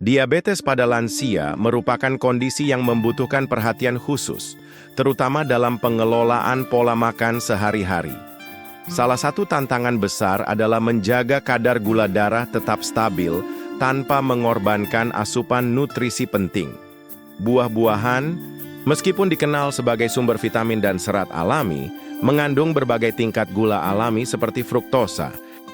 Diabetes pada lansia merupakan kondisi yang membutuhkan perhatian khusus, terutama dalam pengelolaan pola makan sehari-hari. Salah satu tantangan besar adalah menjaga kadar gula darah tetap stabil tanpa mengorbankan asupan nutrisi penting. Buah-buahan, meskipun dikenal sebagai sumber vitamin dan serat alami, mengandung berbagai tingkat gula alami seperti fruktosa.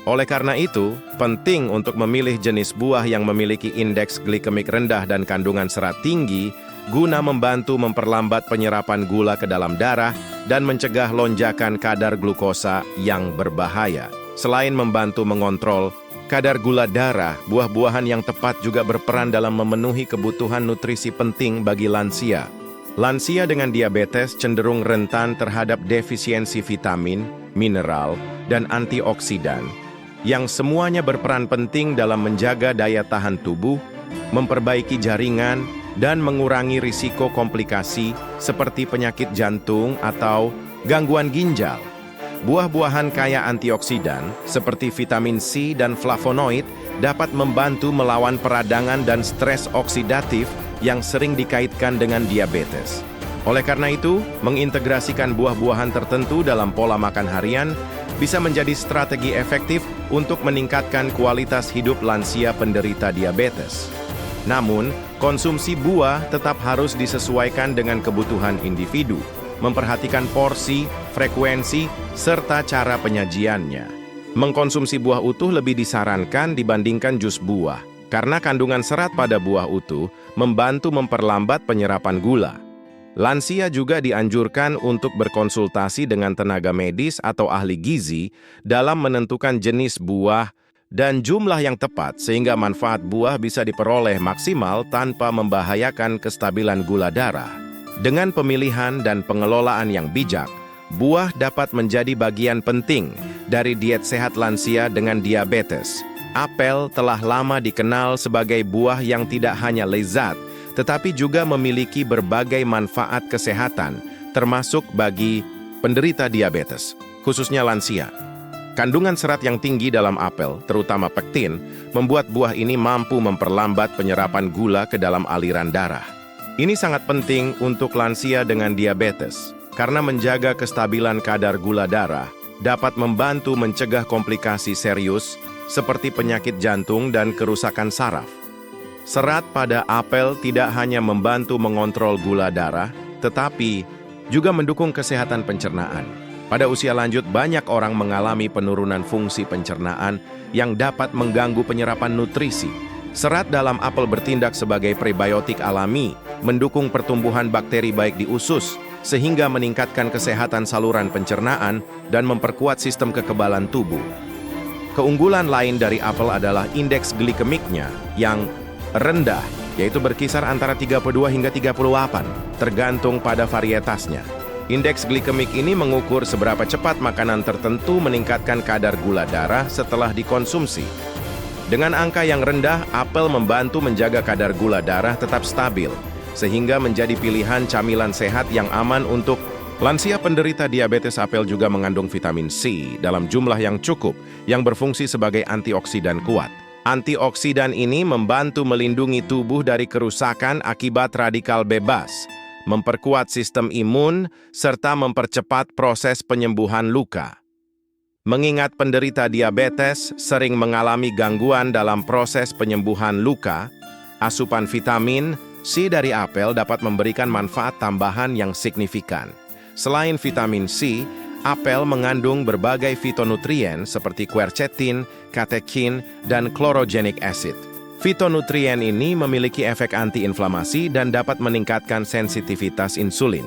Oleh karena itu, penting untuk memilih jenis buah yang memiliki indeks glikemik rendah dan kandungan serat tinggi guna membantu memperlambat penyerapan gula ke dalam darah dan mencegah lonjakan kadar glukosa yang berbahaya. Selain membantu mengontrol kadar gula darah, buah-buahan yang tepat juga berperan dalam memenuhi kebutuhan nutrisi penting bagi lansia. Lansia dengan diabetes cenderung rentan terhadap defisiensi vitamin, mineral, dan antioksidan, yang semuanya berperan penting dalam menjaga daya tahan tubuh, memperbaiki jaringan, dan mengurangi risiko komplikasi seperti penyakit jantung atau gangguan ginjal. Buah-buahan kaya antioksidan seperti vitamin C dan flavonoid dapat membantu melawan peradangan dan stres oksidatif yang sering dikaitkan dengan diabetes. Oleh karena itu, mengintegrasikan buah-buahan tertentu dalam pola makan harian bisa menjadi strategi efektif untuk meningkatkan kualitas hidup lansia penderita diabetes. Namun, konsumsi buah tetap harus disesuaikan dengan kebutuhan individu, memperhatikan porsi, frekuensi, serta cara penyajiannya. Mengkonsumsi buah utuh lebih disarankan dibandingkan jus buah, karena kandungan serat pada buah utuh membantu memperlambat penyerapan gula. Lansia juga dianjurkan untuk berkonsultasi dengan tenaga medis atau ahli gizi dalam menentukan jenis buah dan jumlah yang tepat sehingga manfaat buah bisa diperoleh maksimal tanpa membahayakan kestabilan gula darah. Dengan pemilihan dan pengelolaan yang bijak, buah dapat menjadi bagian penting dari diet sehat lansia dengan diabetes. Apel telah lama dikenal sebagai buah yang tidak hanya lezat, tetapi juga memiliki berbagai manfaat kesehatan, termasuk bagi penderita diabetes, khususnya lansia. Kandungan serat yang tinggi dalam apel, terutama pektin, membuat buah ini mampu memperlambat penyerapan gula ke dalam aliran darah. Ini sangat penting untuk lansia dengan diabetes, karena menjaga kestabilan kadar gula darah dapat membantu mencegah komplikasi serius seperti penyakit jantung dan kerusakan saraf. Serat pada apel tidak hanya membantu mengontrol gula darah, tetapi juga mendukung kesehatan pencernaan. Pada usia lanjut, banyak orang mengalami penurunan fungsi pencernaan yang dapat mengganggu penyerapan nutrisi. Serat dalam apel bertindak sebagai prebiotik alami, mendukung pertumbuhan bakteri baik di usus, sehingga meningkatkan kesehatan saluran pencernaan dan memperkuat sistem kekebalan tubuh. Keunggulan lain dari apel adalah indeks glikemiknya yang rendah, yaitu berkisar antara 32 hingga 38, tergantung pada varietasnya. Indeks glikemik ini mengukur seberapa cepat makanan tertentu meningkatkan kadar gula darah setelah dikonsumsi. Dengan angka yang rendah, apel membantu menjaga kadar gula darah tetap stabil, sehingga menjadi pilihan camilan sehat yang aman untuk lansia penderita diabetes. Apel juga mengandung vitamin C dalam jumlah yang cukup, yang berfungsi sebagai antioksidan kuat. Antioksidan ini membantu melindungi tubuh dari kerusakan akibat radikal bebas, memperkuat sistem imun, serta mempercepat proses penyembuhan luka. Mengingat penderita diabetes sering mengalami gangguan dalam proses penyembuhan luka, asupan vitamin C dari apel dapat memberikan manfaat tambahan yang signifikan. Selain vitamin C, apel mengandung berbagai fitonutrien seperti quercetin, katekin, dan chlorogenic acid. Fitonutrien ini memiliki efek antiinflamasi dan dapat meningkatkan sensitivitas insulin,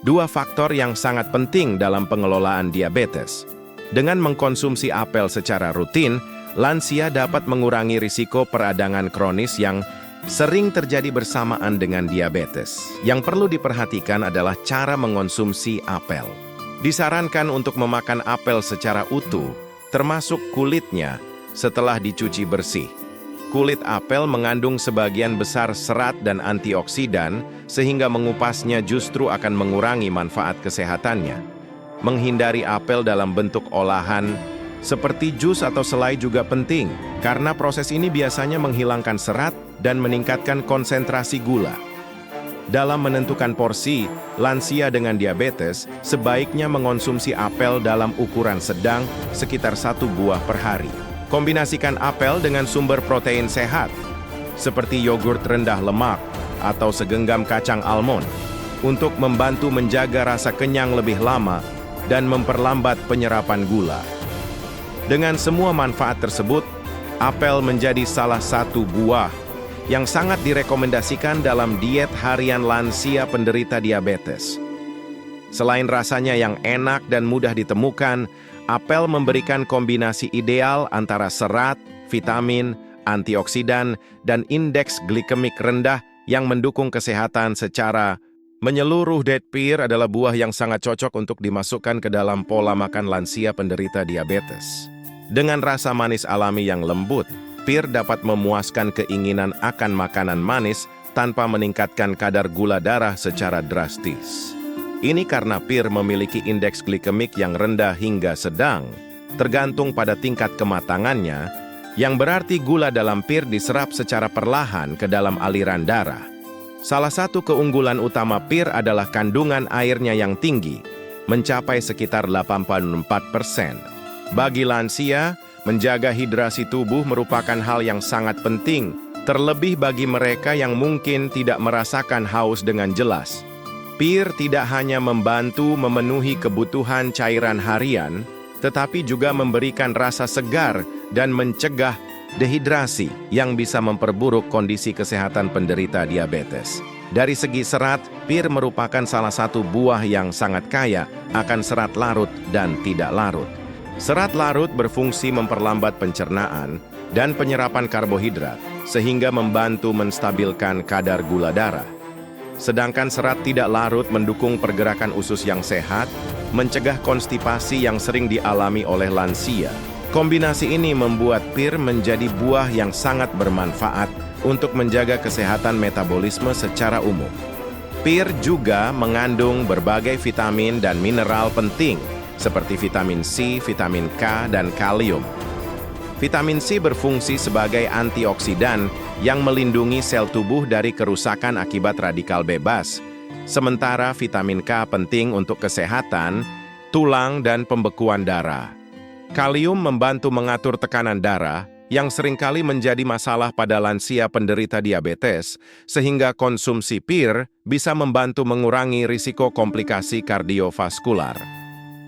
dua faktor yang sangat penting dalam pengelolaan diabetes. Dengan mengkonsumsi apel secara rutin, lansia dapat mengurangi risiko peradangan kronis yang sering terjadi bersamaan dengan diabetes. Yang perlu diperhatikan adalah cara mengonsumsi apel. Disarankan untuk memakan apel secara utuh, termasuk kulitnya, setelah dicuci bersih. Kulit apel mengandung sebagian besar serat dan antioksidan, sehingga mengupasnya justru akan mengurangi manfaat kesehatannya. Menghindari apel dalam bentuk olahan seperti jus atau selai juga penting, karena proses ini biasanya menghilangkan serat dan meningkatkan konsentrasi gula. Dalam menentukan porsi, lansia dengan diabetes sebaiknya mengonsumsi apel dalam ukuran sedang sekitar 1 buah per hari. Kombinasikan apel dengan sumber protein sehat, seperti yogurt rendah lemak atau segenggam kacang almond, untuk membantu menjaga rasa kenyang lebih lama dan memperlambat penyerapan gula. Dengan semua manfaat tersebut, apel menjadi salah satu buah yang sangat direkomendasikan dalam diet harian lansia penderita diabetes. Selain rasanya yang enak dan mudah ditemukan, apel memberikan kombinasi ideal antara serat, vitamin, antioksidan, dan indeks glikemik rendah yang mendukung kesehatan secara menyeluruh. Date pear adalah buah yang sangat cocok untuk dimasukkan ke dalam pola makan lansia penderita diabetes. Dengan rasa manis alami yang lembut, pear dapat memuaskan keinginan akan makanan manis tanpa meningkatkan kadar gula darah secara drastis. Ini karena pear memiliki indeks glikemik yang rendah hingga sedang, tergantung pada tingkat kematangannya, yang berarti gula dalam pear diserap secara perlahan ke dalam aliran darah. Salah satu keunggulan utama pear adalah kandungan airnya yang tinggi, mencapai sekitar 84%. Bagi lansia, menjaga hidrasi tubuh merupakan hal yang sangat penting, terlebih bagi mereka yang mungkin tidak merasakan haus dengan jelas. Pear tidak hanya membantu memenuhi kebutuhan cairan harian, tetapi juga memberikan rasa segar dan mencegah dehidrasi yang bisa memperburuk kondisi kesehatan penderita diabetes. Dari segi serat, pear merupakan salah satu buah yang sangat kaya akan serat larut dan tidak larut. Serat larut berfungsi memperlambat pencernaan dan penyerapan karbohidrat, sehingga membantu menstabilkan kadar gula darah. Sedangkan serat tidak larut mendukung pergerakan usus yang sehat, mencegah konstipasi yang sering dialami oleh lansia. Kombinasi ini membuat pear menjadi buah yang sangat bermanfaat untuk menjaga kesehatan metabolisme secara umum. Pear juga mengandung berbagai vitamin dan mineral penting, seperti vitamin C, vitamin K, dan kalium. Vitamin C berfungsi sebagai antioksidan yang melindungi sel tubuh dari kerusakan akibat radikal bebas, sementara vitamin K penting untuk kesehatan tulang dan pembekuan darah. Kalium membantu mengatur tekanan darah, yang seringkali menjadi masalah pada lansia penderita diabetes, sehingga konsumsi pear bisa membantu mengurangi risiko komplikasi kardiovaskular.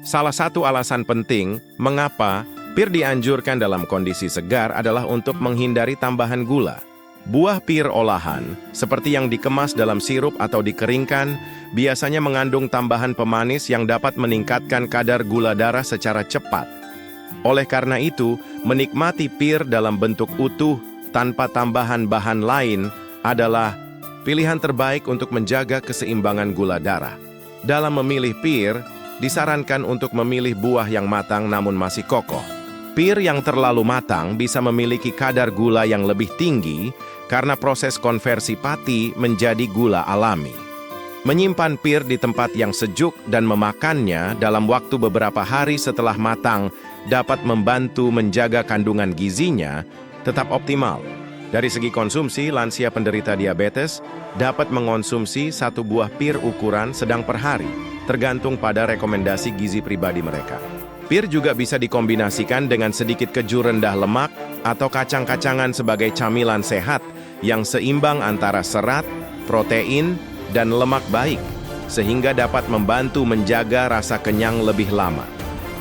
Salah satu alasan penting mengapa pear dianjurkan dalam kondisi segar adalah untuk menghindari tambahan gula. Buah pear olahan, seperti yang dikemas dalam sirup atau dikeringkan, biasanya mengandung tambahan pemanis yang dapat meningkatkan kadar gula darah secara cepat. Oleh karena itu, menikmati pear dalam bentuk utuh tanpa tambahan bahan lain adalah pilihan terbaik untuk menjaga keseimbangan gula darah. Dalam memilih pear, disarankan untuk memilih buah yang matang namun masih kokoh. Pear yang terlalu matang bisa memiliki kadar gula yang lebih tinggi karena proses konversi pati menjadi gula alami. Menyimpan pear di tempat yang sejuk dan memakannya dalam waktu beberapa hari setelah matang dapat membantu menjaga kandungan gizinya tetap optimal. Dari segi konsumsi, lansia penderita diabetes dapat mengonsumsi 1 buah pear ukuran sedang per hari, tergantung pada rekomendasi gizi pribadi mereka. Pear juga bisa dikombinasikan dengan sedikit keju rendah lemak atau kacang-kacangan sebagai camilan sehat yang seimbang antara serat, protein, dan lemak baik, sehingga dapat membantu menjaga rasa kenyang lebih lama.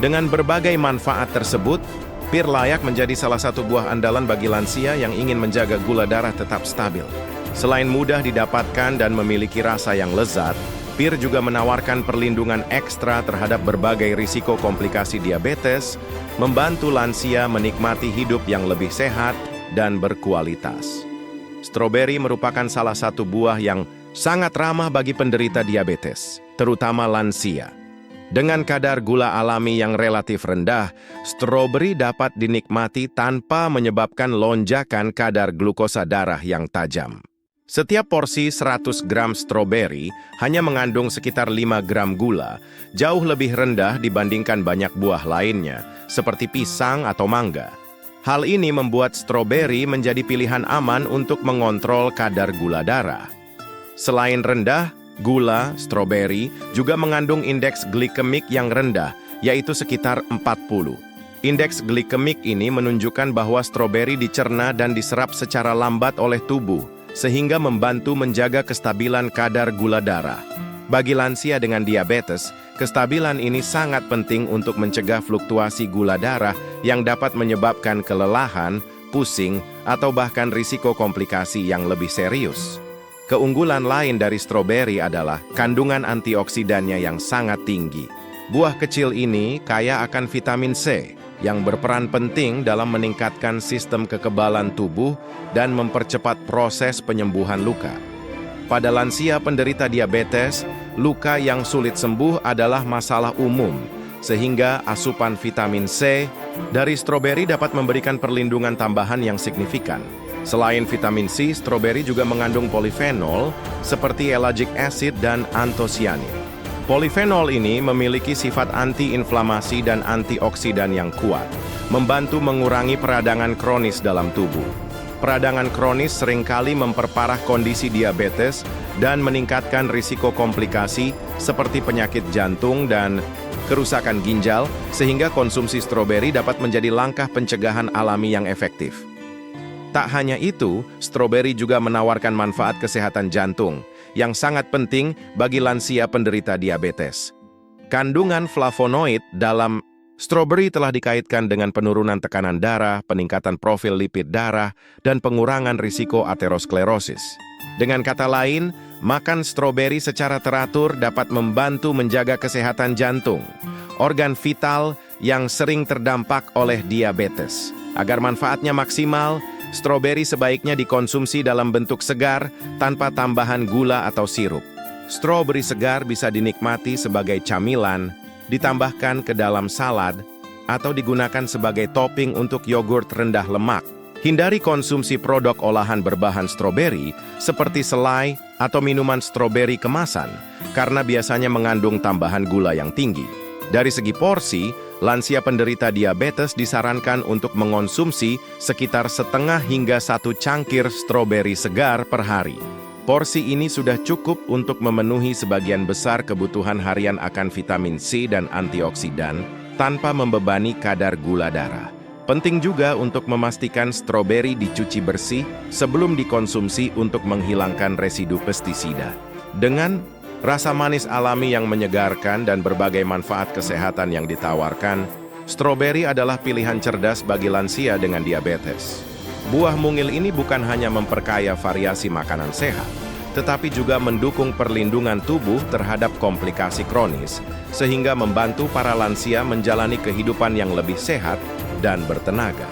Dengan berbagai manfaat tersebut, pear layak menjadi salah satu buah andalan bagi lansia yang ingin menjaga gula darah tetap stabil. Selain mudah didapatkan dan memiliki rasa yang lezat, pear juga menawarkan perlindungan ekstra terhadap berbagai risiko komplikasi diabetes, membantu lansia menikmati hidup yang lebih sehat dan berkualitas. Stroberi merupakan salah satu buah yang sangat ramah bagi penderita diabetes, terutama lansia. Dengan kadar gula alami yang relatif rendah, stroberi dapat dinikmati tanpa menyebabkan lonjakan kadar glukosa darah yang tajam. Setiap porsi 100 gram stroberi hanya mengandung sekitar 5 gram gula, jauh lebih rendah dibandingkan banyak buah lainnya, seperti pisang atau mangga. Hal ini membuat stroberi menjadi pilihan aman untuk mengontrol kadar gula darah. Selain rendah, gula stroberi juga mengandung indeks glikemik yang rendah, yaitu sekitar 40. Indeks glikemik ini menunjukkan bahwa stroberi dicerna dan diserap secara lambat oleh tubuh, sehingga membantu menjaga kestabilan kadar gula darah. Bagi lansia dengan diabetes, kestabilan ini sangat penting untuk mencegah fluktuasi gula darah yang dapat menyebabkan kelelahan, pusing, atau bahkan risiko komplikasi yang lebih serius. Keunggulan lain dari stroberi adalah kandungan antioksidannya yang sangat tinggi. Buah kecil ini kaya akan vitamin C, yang berperan penting dalam meningkatkan sistem kekebalan tubuh dan mempercepat proses penyembuhan luka. Pada lansia penderita diabetes, luka yang sulit sembuh adalah masalah umum, sehingga asupan vitamin C dari stroberi dapat memberikan perlindungan tambahan yang signifikan. Selain vitamin C, stroberi juga mengandung polifenol seperti ellagic acid dan antosianin. Polifenol ini memiliki sifat anti-inflamasi dan antioksidan yang kuat, membantu mengurangi peradangan kronis dalam tubuh. Peradangan kronis seringkali memperparah kondisi diabetes dan meningkatkan risiko komplikasi seperti penyakit jantung dan kerusakan ginjal, sehingga konsumsi stroberi dapat menjadi langkah pencegahan alami yang efektif. Tak hanya itu, stroberi juga menawarkan manfaat kesehatan jantung, yang sangat penting bagi lansia penderita diabetes. Kandungan flavonoid dalam stroberi telah dikaitkan dengan penurunan tekanan darah, peningkatan profil lipid darah, dan pengurangan risiko aterosklerosis. Dengan kata lain, makan stroberi secara teratur dapat membantu menjaga kesehatan jantung, organ vital yang sering terdampak oleh diabetes. Agar manfaatnya maksimal, stroberi sebaiknya dikonsumsi dalam bentuk segar tanpa tambahan gula atau sirup. Stroberi segar bisa dinikmati sebagai camilan, ditambahkan ke dalam salad, atau digunakan sebagai topping untuk yogurt rendah lemak. Hindari konsumsi produk olahan berbahan stroberi seperti selai atau minuman stroberi kemasan, karena biasanya mengandung tambahan gula yang tinggi. Dari segi porsi, lansia penderita diabetes disarankan untuk mengonsumsi sekitar setengah hingga 1 cangkir stroberi segar per hari. Porsi ini sudah cukup untuk memenuhi sebagian besar kebutuhan harian akan vitamin C dan antioksidan tanpa membebani kadar gula darah. Penting juga untuk memastikan stroberi dicuci bersih sebelum dikonsumsi untuk menghilangkan residu pestisida. Dengan rasa manis alami yang menyegarkan dan berbagai manfaat kesehatan yang ditawarkan, stroberi adalah pilihan cerdas bagi lansia dengan diabetes. Buah mungil ini bukan hanya memperkaya variasi makanan sehat, tetapi juga mendukung perlindungan tubuh terhadap komplikasi kronis, sehingga membantu para lansia menjalani kehidupan yang lebih sehat dan bertenaga.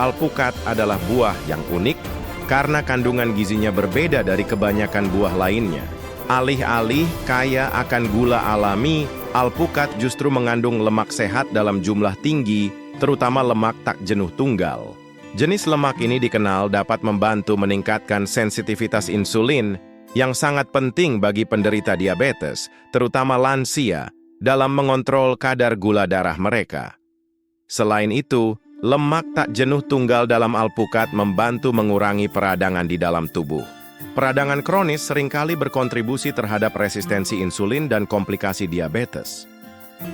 Alpukat adalah buah yang unik karena kandungan gizinya berbeda dari kebanyakan buah lainnya. Alih-alih kaya akan gula alami, alpukat justru mengandung lemak sehat dalam jumlah tinggi, terutama lemak tak jenuh tunggal. Jenis lemak ini dikenal dapat membantu meningkatkan sensitivitas insulin yang sangat penting bagi penderita diabetes, terutama lansia, dalam mengontrol kadar gula darah mereka. Selain itu, lemak tak jenuh tunggal dalam alpukat membantu mengurangi peradangan di dalam tubuh. Peradangan kronis seringkali berkontribusi terhadap resistensi insulin dan komplikasi diabetes.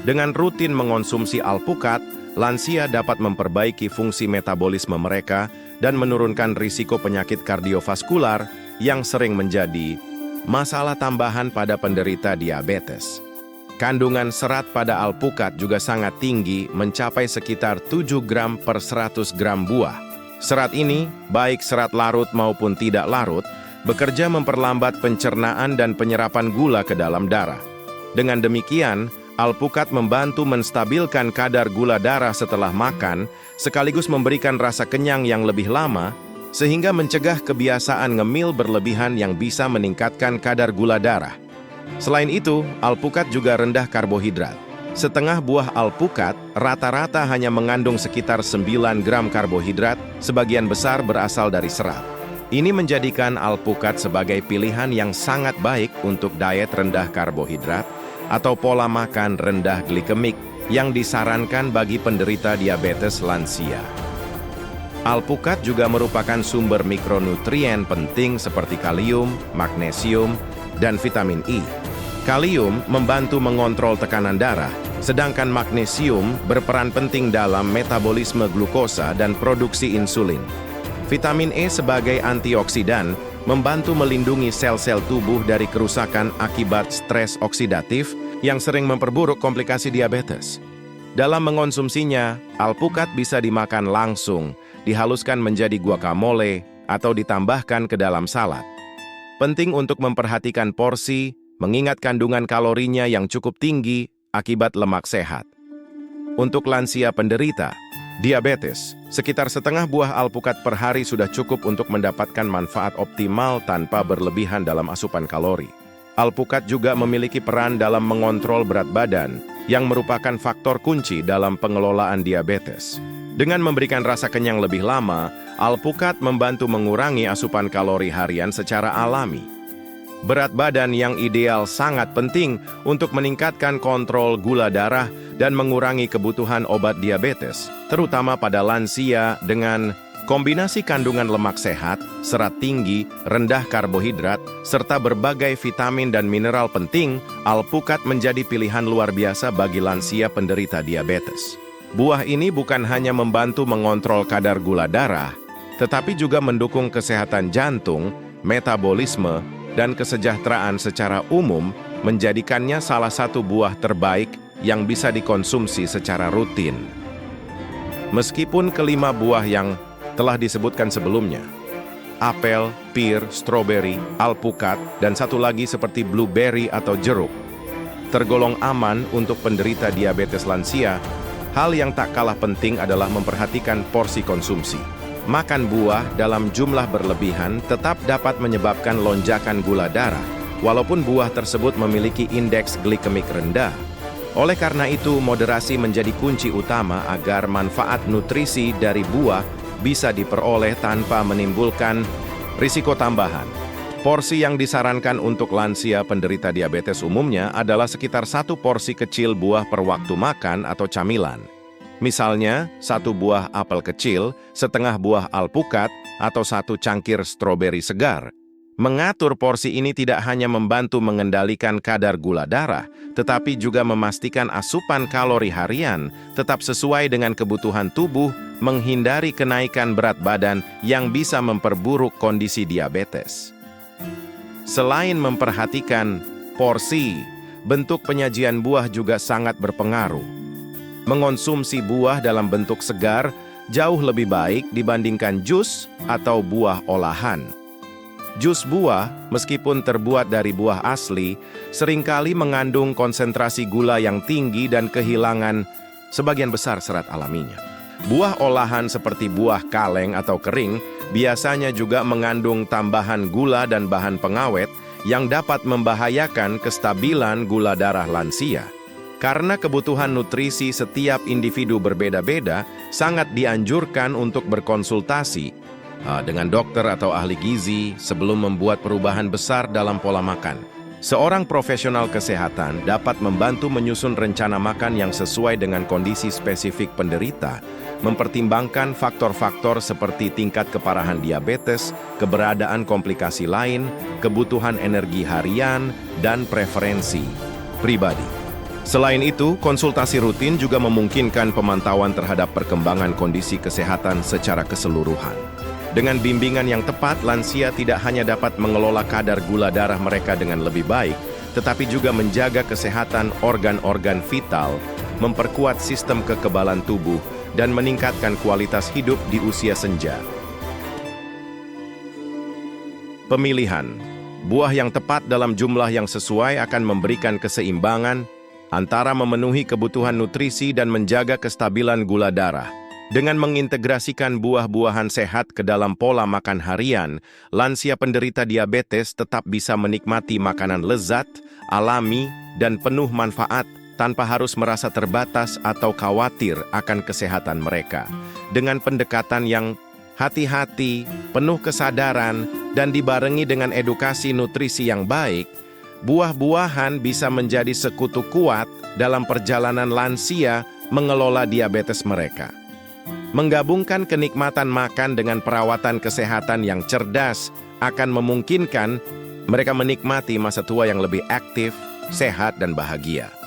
Dengan rutin mengonsumsi alpukat, lansia dapat memperbaiki fungsi metabolisme mereka dan menurunkan risiko penyakit kardiovaskular yang sering menjadi masalah tambahan pada penderita diabetes. Kandungan serat pada alpukat juga sangat tinggi, mencapai sekitar 7 gram per 100 gram buah. Serat ini, baik serat larut maupun tidak larut, bekerja memperlambat pencernaan dan penyerapan gula ke dalam darah. Dengan demikian, alpukat membantu menstabilkan kadar gula darah setelah makan, sekaligus memberikan rasa kenyang yang lebih lama, sehingga mencegah kebiasaan ngemil berlebihan yang bisa meningkatkan kadar gula darah. Selain itu, alpukat juga rendah karbohidrat. Setengah buah alpukat rata-rata hanya mengandung sekitar 9 gram karbohidrat, sebagian besar berasal dari serat. Ini menjadikan alpukat sebagai pilihan yang sangat baik untuk diet rendah karbohidrat atau pola makan rendah glikemik yang disarankan bagi penderita diabetes lansia. Alpukat juga merupakan sumber mikronutrien penting seperti kalium, magnesium, dan vitamin E. Kalium membantu mengontrol tekanan darah, sedangkan magnesium berperan penting dalam metabolisme glukosa dan produksi insulin. Vitamin E sebagai antioksidan membantu melindungi sel-sel tubuh dari kerusakan akibat stres oksidatif yang sering memperburuk komplikasi diabetes. Dalam mengonsumsinya, alpukat bisa dimakan langsung, dihaluskan menjadi guacamole, atau ditambahkan ke dalam salad. Penting untuk memperhatikan porsi, mengingat kandungan kalorinya yang cukup tinggi akibat lemak sehat. Untuk lansia penderita diabetes, sekitar setengah buah alpukat per hari sudah cukup untuk mendapatkan manfaat optimal tanpa berlebihan dalam asupan kalori. Alpukat juga memiliki peran dalam mengontrol berat badan, yang merupakan faktor kunci dalam pengelolaan diabetes. Dengan memberikan rasa kenyang lebih lama, alpukat membantu mengurangi asupan kalori harian secara alami. Berat badan yang ideal sangat penting untuk meningkatkan kontrol gula darah dan mengurangi kebutuhan obat diabetes, terutama pada lansia dengan kombinasi kandungan lemak sehat, serat tinggi, rendah karbohidrat, serta berbagai vitamin dan mineral penting. Alpukat menjadi pilihan luar biasa bagi lansia penderita diabetes. Buah ini bukan hanya membantu mengontrol kadar gula darah, tetapi juga mendukung kesehatan jantung, metabolisme, dan kesejahteraan secara umum, menjadikannya salah satu buah terbaik yang bisa dikonsumsi secara rutin. Meskipun kelima buah yang telah disebutkan sebelumnya, apel, pir, stroberi, alpukat, dan satu lagi seperti blueberry atau jeruk, tergolong aman untuk penderita diabetes lansia, hal yang tak kalah penting adalah memperhatikan porsi konsumsi. Makan buah dalam jumlah berlebihan tetap dapat menyebabkan lonjakan gula darah, walaupun buah tersebut memiliki indeks glikemik rendah. Oleh karena itu, moderasi menjadi kunci utama agar manfaat nutrisi dari buah bisa diperoleh tanpa menimbulkan risiko tambahan. Porsi yang disarankan untuk lansia penderita diabetes umumnya adalah sekitar 1 porsi kecil buah per waktu makan atau camilan. Misalnya, 1 buah apel kecil, setengah buah alpukat, atau 1 cangkir stroberi segar. Mengatur porsi ini tidak hanya membantu mengendalikan kadar gula darah, tetapi juga memastikan asupan kalori harian tetap sesuai dengan kebutuhan tubuh, menghindari kenaikan berat badan yang bisa memperburuk kondisi diabetes. Selain memperhatikan porsi, bentuk penyajian buah juga sangat berpengaruh. Mengonsumsi buah dalam bentuk segar jauh lebih baik dibandingkan jus atau buah olahan. Jus buah, meskipun terbuat dari buah asli, seringkali mengandung konsentrasi gula yang tinggi dan kehilangan sebagian besar serat alaminya. Buah olahan seperti buah kaleng atau kering biasanya juga mengandung tambahan gula dan bahan pengawet yang dapat membahayakan kestabilan gula darah lansia. Karena kebutuhan nutrisi setiap individu berbeda-beda, sangat dianjurkan untuk berkonsultasi dengan dokter atau ahli gizi sebelum membuat perubahan besar dalam pola makan. Seorang profesional kesehatan dapat membantu menyusun rencana makan yang sesuai dengan kondisi spesifik penderita, mempertimbangkan faktor-faktor seperti tingkat keparahan diabetes, keberadaan komplikasi lain, kebutuhan energi harian, dan preferensi pribadi. Selain itu, konsultasi rutin juga memungkinkan pemantauan terhadap perkembangan kondisi kesehatan secara keseluruhan. Dengan bimbingan yang tepat, lansia tidak hanya dapat mengelola kadar gula darah mereka dengan lebih baik, tetapi juga menjaga kesehatan organ-organ vital, memperkuat sistem kekebalan tubuh, dan meningkatkan kualitas hidup di usia senja. Pemilihan buah yang tepat dalam jumlah yang sesuai akan memberikan keseimbangan antara memenuhi kebutuhan nutrisi dan menjaga kestabilan gula darah. Dengan mengintegrasikan buah-buahan sehat ke dalam pola makan harian, lansia penderita diabetes tetap bisa menikmati makanan lezat, alami, dan penuh manfaat tanpa harus merasa terbatas atau khawatir akan kesehatan mereka. Dengan pendekatan yang hati-hati, penuh kesadaran, dan dibarengi dengan edukasi nutrisi yang baik, buah-buahan bisa menjadi sekutu kuat dalam perjalanan lansia mengelola diabetes mereka. Menggabungkan kenikmatan makan dengan perawatan kesehatan yang cerdas akan memungkinkan mereka menikmati masa tua yang lebih aktif, sehat, dan bahagia.